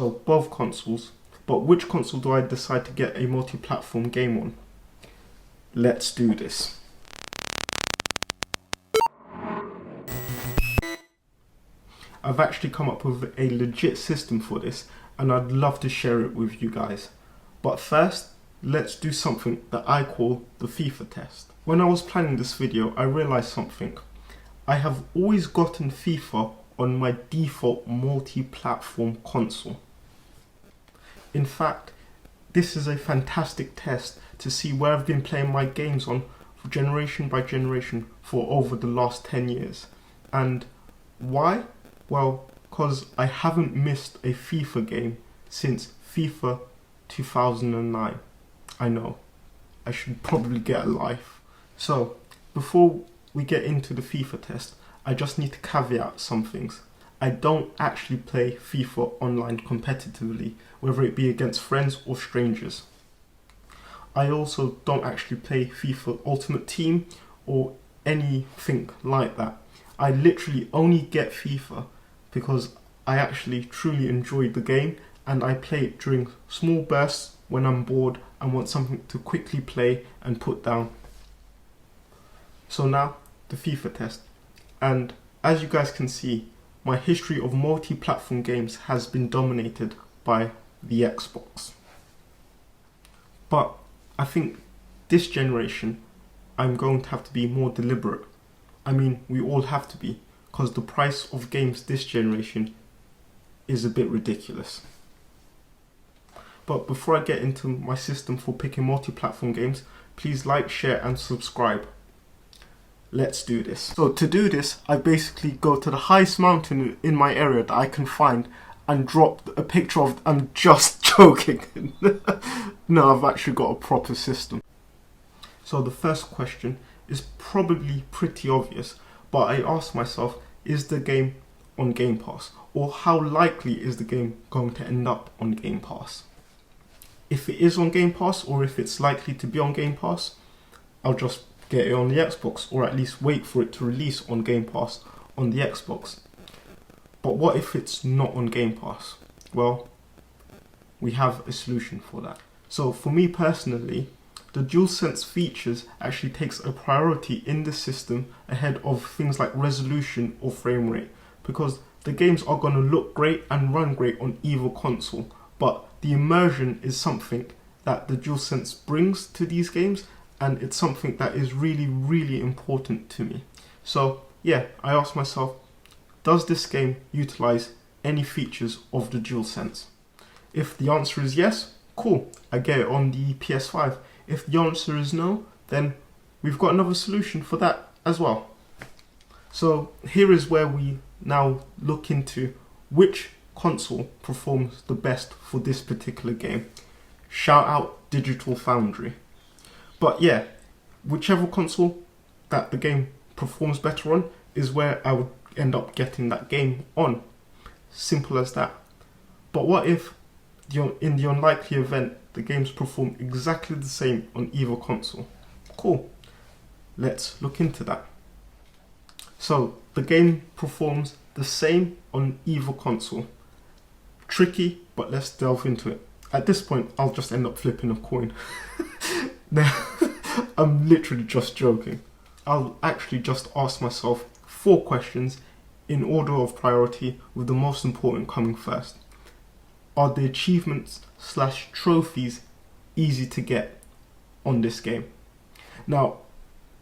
So both consoles, but which console do I decide to get a multi-platform game on? Let's do this. I've actually come up with a legit system for this, and I'd love to share it with you guys. But first, let's do something that I call the FIFA test. When I was planning this video, I realized something. I have always gotten FIFA on my default multi-platform console. In fact, this is a fantastic test to see where I've been playing my games on for generation by generation for over the last 10 years. And why? Well, because I haven't missed a FIFA game since FIFA 2009. I know, I should probably get a life. So, before we get into the FIFA test, I just need to caveat some things. I don't actually play FIFA online competitively, whether it be against friends or strangers. I also don't actually play FIFA Ultimate Team or anything like that. I literally only get FIFA because I actually truly enjoy the game and I play it during small bursts when I'm bored and want something to quickly play and put down. So now, the FIFA test. And as you guys can see, my history of multi-platform games has been dominated by the Xbox. But I think this generation, I'm going to have to be more deliberate. I mean, we all have to be, because the price of games this generation is a bit ridiculous. But before I get into my system for picking multi-platform games, please like, share and subscribe. Let's do this. So to do this, I basically go to the highest mountain in my area that I can find and drop a picture of... I'm just joking. No, I've actually got a proper system. So the first question is probably pretty obvious, but I ask myself, is the game on Game Pass? Or how likely is the game going to end up on Game Pass? If it is on Game Pass, or if it's likely to be on Game Pass, I'll just get it on the Xbox, or at least wait for it to release on Game Pass on the Xbox. But what if it's not on Game Pass? Well, we have a solution for that. So for me personally, the DualSense features actually takes a priority in the system ahead of things like resolution or frame rate, because the games are going to look great and run great on either console, but the immersion is something that the DualSense brings to these games, and it's something that is really, really important to me. So yeah, I asked myself, does this game utilize any features of the DualSense? If the answer is yes, cool, I get it on the PS5. If the answer is no, then we've got another solution for that as well. So here is where we now look into which console performs the best for this particular game. Shout out Digital Foundry. But yeah, whichever console that the game performs better on is where I would end up getting that game on. Simple as that. But what if, in the unlikely event, the games perform exactly the same on either console? Cool. Let's look into that. So, the game performs the same on either console. Tricky, but let's delve into it. At this point, I'll just end up flipping a coin. I'm literally just joking. I'll actually just ask myself 4 questions in order of priority, with the most important coming first. Are the achievements / trophies easy to get on this game? Now,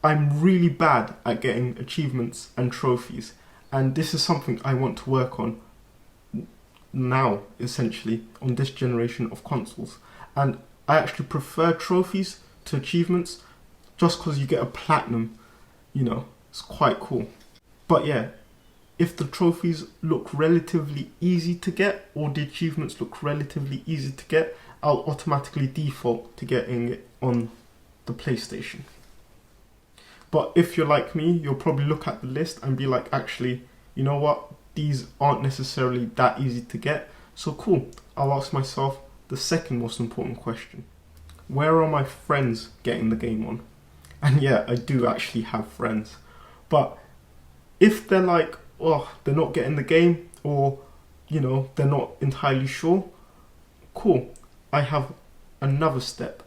I'm really bad at getting achievements and trophies, and this is something I want to work on now, essentially, on this generation of consoles. And I actually prefer trophies to achievements, just because you get a platinum, you know, it's quite cool. But yeah, if the trophies look relatively easy to get, or the achievements look relatively easy to get, I'll automatically default to getting it on the PlayStation. But if you're like me, you'll probably look at the list and be like, actually, you know what, these aren't necessarily that easy to get. So cool, I'll ask myself the second most important question. Where are my friends getting the game on? And yeah, I do actually have friends. But if they're like, oh, they're not getting the game, or they're not entirely sure, cool. I have another step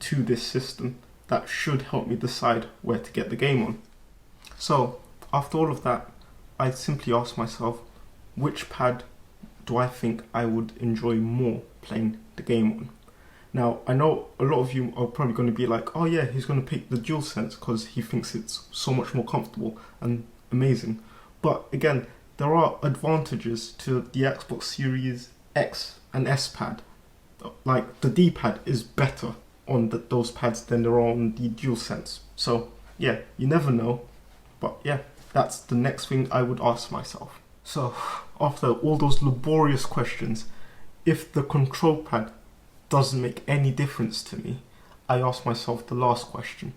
to this system that should help me decide where to get the game on. So, after all of that, I simply ask myself, which pad do I think I would enjoy more playing the game on? Now, I know a lot of you are probably going to be like, oh yeah, he's going to pick the DualSense because he thinks it's so much more comfortable and amazing. But again, there are advantages to the Xbox Series X and S pad. Like, the D-pad is better on those pads than there are on the DualSense. So, yeah, you never know. But yeah, that's the next thing I would ask myself. So, after all those laborious questions, if the control pad doesn't make any difference to me, I ask myself the last question.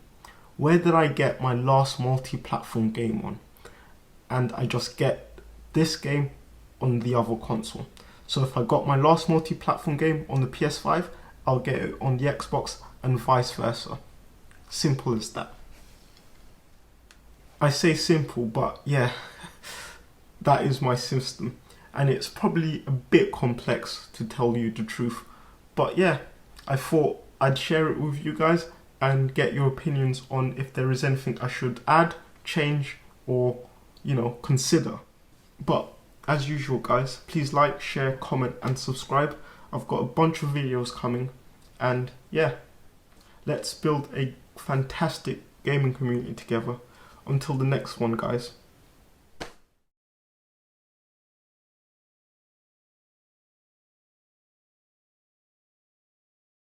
Where did I get my last multi-platform game on? And I just get this game on the other console. So if I got my last multi-platform game on the PS5, I'll get it on the Xbox and vice versa. Simple as that. I say simple, but yeah, that is my system. And it's probably a bit complex, to tell you the truth. But yeah, I thought I'd share it with you guys and get your opinions on if there is anything I should add, change, or, consider. But as usual, guys, please like, share, comment, and subscribe. I've got a bunch of videos coming, and yeah, let's build a fantastic gaming community together. Until the next one, guys.